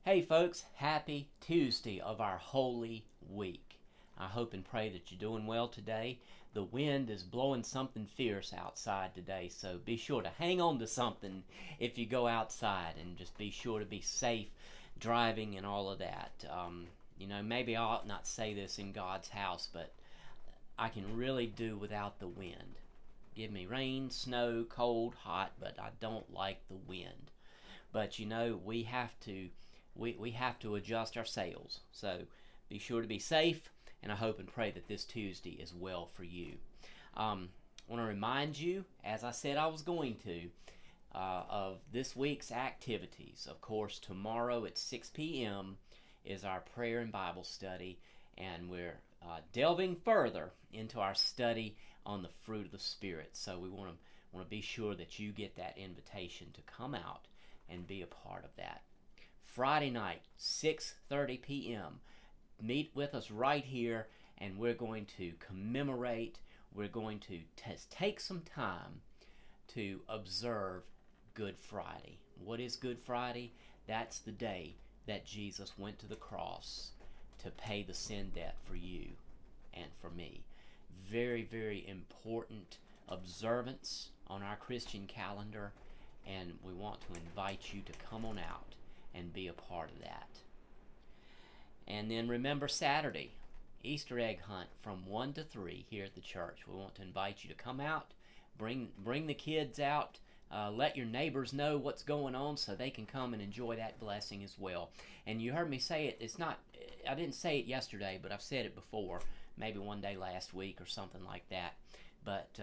Hey folks, happy Tuesday of our Holy Week. I hope and pray that you're doing well today. The wind is blowing something fierce outside today, so be sure to hang on to something if you go outside, and just be sure to be safe driving and all of that. Maybe I ought not say this in God's house, but I can really do without the wind. Give me rain, snow, cold, hot, but I don't like the wind. But we have to adjust our sails. So be sure to be safe, and I hope and pray that this Tuesday is well for you. I want to remind you, as I said I was going to, of this week's activities. Of course, tomorrow at 6 p.m. is our prayer and Bible study, and we're delving further into our study on the fruit of the Spirit. So we want to be sure that you get that invitation to come out and be a part of that. Friday night, 6:30 p.m. Meet with us right here, and we're going to commemorate. We're going to take some time to observe Good Friday. What is Good Friday? That's the day that Jesus went to the cross to pay the sin debt for you and for me. Very, very important observance on our Christian calendar, and we want to invite you to come on out and be a part of that. And then remember Saturday, Easter egg hunt from 1 to 3 here at the church. We want to invite you to come out, bring the kids out, let your neighbors know what's going on so they can come and enjoy that blessing as well. And you heard me say it, I didn't say it yesterday, but I've said it before, maybe one day last week or something like that. But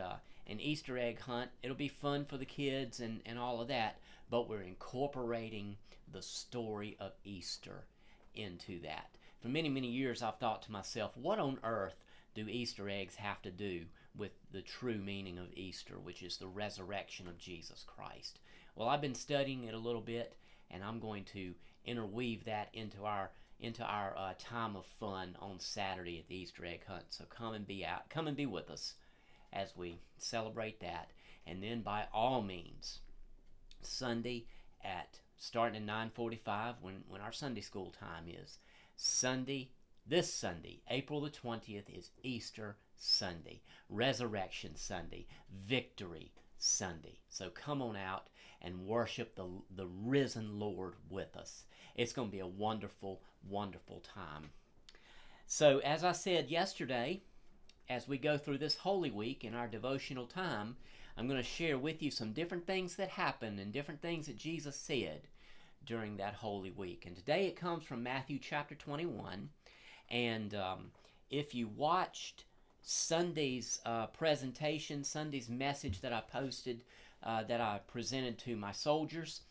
an Easter egg hunt, it'll be fun for the kids and all of that, but we're incorporating the story of Easter into that. For many, many years I've thought to myself, what on earth do Easter eggs have to do with the true meaning of Easter, which is the resurrection of Jesus Christ? Well, I've been studying it a little bit, and I'm going to interweave that into our time of fun on Saturday at the Easter egg hunt. So come and be with us as we celebrate that. And then by all means, Sunday starting at 9:45 when our Sunday school time is. This Sunday, April the 20th, is Easter Sunday, Resurrection Sunday, Victory Sunday. So come on out and worship the risen Lord with us. It's going to be a wonderful, wonderful time. So as I said yesterday, as we go through this Holy Week in our devotional time, I'm going to share with you some different things that happened and different things that Jesus said during that Holy Week. And today it comes from Matthew chapter 21. And if you watched Sunday's presentation, Sunday's message that I posted, that I presented to my soldiers,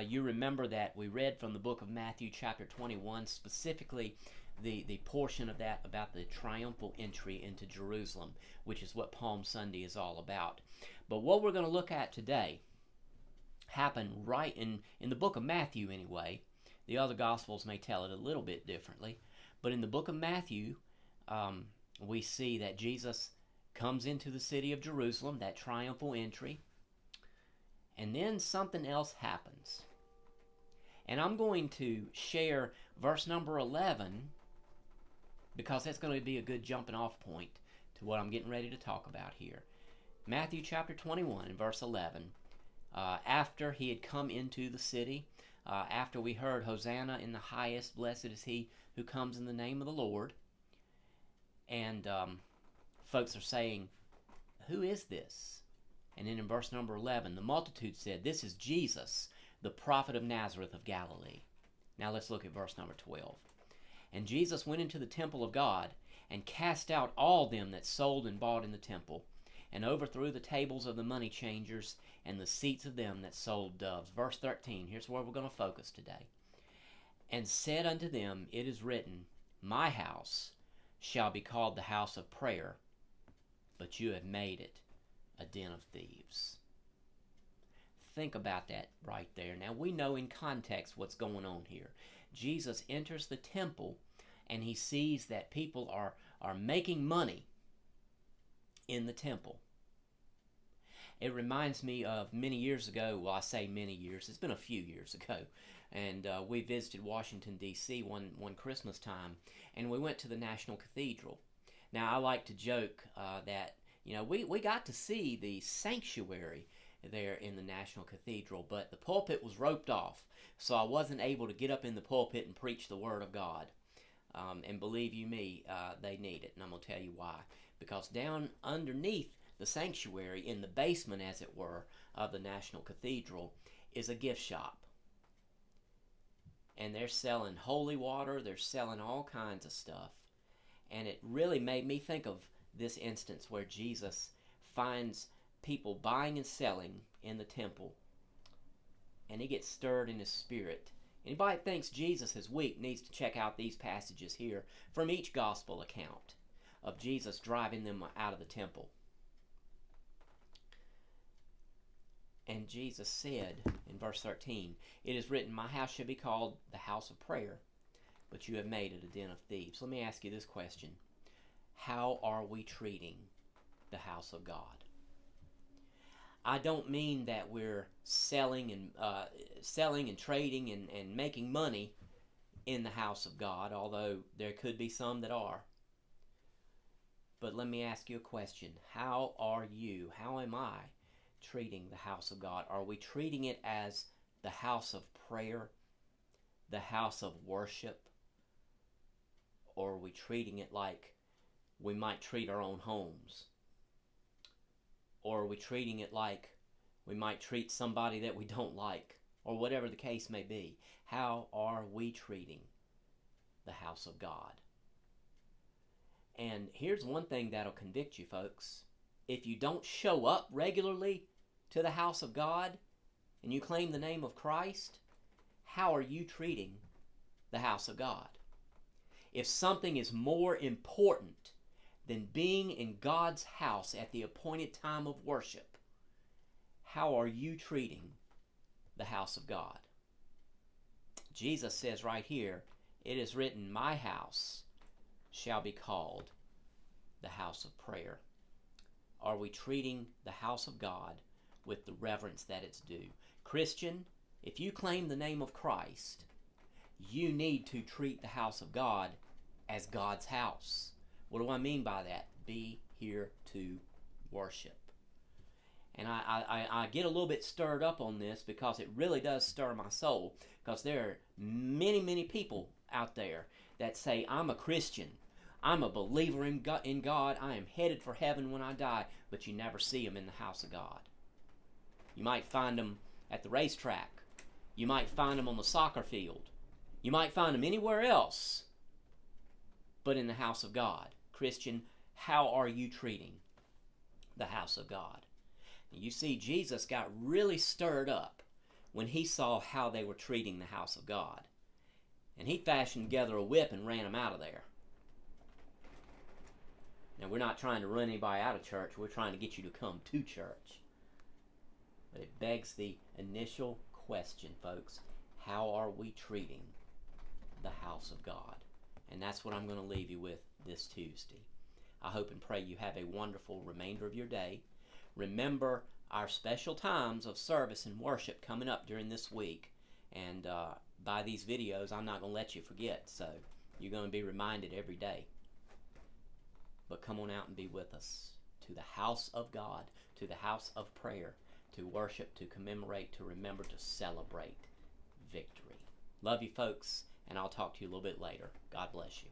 you remember that we read from the book of Matthew chapter 21, specifically the portion of that about the triumphal entry into Jerusalem, which is what Palm Sunday is all about. But what we're going to look at today happened right in the book of Matthew anyway. The other Gospels may tell it a little bit differently. But in the book of Matthew, we see that Jesus comes into the city of Jerusalem, that triumphal entry, and then something else happens. And I'm going to share verse number 11, because that's going to be a good jumping off point to what I'm getting ready to talk about here. Matthew chapter 21 and verse 11. After he had come into the city, after we heard Hosanna in the highest, blessed is he who comes in the name of the Lord, and folks are saying, who is this? And then in verse number 11, the multitude said, this is Jesus, the prophet of Nazareth of Galilee. Now let's look at verse number 12. And Jesus went into the temple of God, and cast out all them that sold and bought in the temple, and overthrew the tables of the money changers, and the seats of them that sold doves. Verse 13, here's where we're going to focus today. And said unto them, it is written, my house shall be called the house of prayer, but you have made it a den of thieves. Think about that right there. Now we know in context what's going on here. Jesus enters the temple, and he sees that people are making money in the temple. It reminds me of many years ago, well, I say many years, it's been a few years ago, And we visited Washington, D.C. one Christmas time, and we went to the National Cathedral. Now, I like to joke that, we got to see the sanctuary there in the National Cathedral, but the pulpit was roped off, so I wasn't able to get up in the pulpit and preach the Word of God. And believe you me, they need it, and I'm going to tell you why. Because down underneath the sanctuary, in the basement, as it were, of the National Cathedral, is a gift shop. And they're selling holy water, they're selling all kinds of stuff. And it really made me think of this instance where Jesus finds people buying and selling in the temple, and he gets stirred in his spirit. Anybody that thinks Jesus is weak needs to check out these passages here from each gospel account of Jesus driving them out of the temple. And Jesus said in verse 13, "It is written, my house shall be called the house of prayer, but you have made it a den of thieves." Let me ask you this question. How are we treating the house of God? I don't mean that we're selling and trading and making money in the house of God, although there could be some that are. But let me ask you a question. How am I treating the house of God? Are we treating it as the house of prayer, the house of worship? Or are we treating it like we might treat our own homes? Or are we treating it like we might treat somebody that we don't like? Or whatever the case may be. How are we treating the house of God? And here's one thing that'll convict you, folks. If you don't show up regularly to the house of God and you claim the name of Christ, how are you treating the house of God? If something is more important than being in God's house at the appointed time of worship, how are you treating the house of God? Jesus says right here, "It is written, my house shall be called the house of prayer." Are we treating the house of God with the reverence that it's due? Christian, if you claim the name of Christ, you need to treat the house of God as God's house. What do I mean by that? Be here to worship. And I get a little bit stirred up on this because it really does stir my soul, because there are many people out there that say, "I'm a Christian, I'm a believer in God, I am headed for heaven when I die," but you never see them in the house of God. You might find them at the racetrack. You might find them on the soccer field. You might find them anywhere else but in the house of God. Christian, how are you treating the house of God? You see, Jesus got really stirred up when he saw how they were treating the house of God. And he fashioned together a whip and ran them out of there. Now, we're not trying to run anybody out of church. We're trying to get you to come to church. But it begs the initial question, folks. How are we treating the house of God? And that's what I'm going to leave you with this Tuesday. I hope and pray you have a wonderful remainder of your day. Remember our special times of service and worship coming up during this week. And by these videos, I'm not going to let you forget. So you're going to be reminded every day. But come on out and be with us to the house of God, to the house of prayer, to worship, to commemorate, to remember, to celebrate victory. Love you, folks, and I'll talk to you a little bit later. God bless you.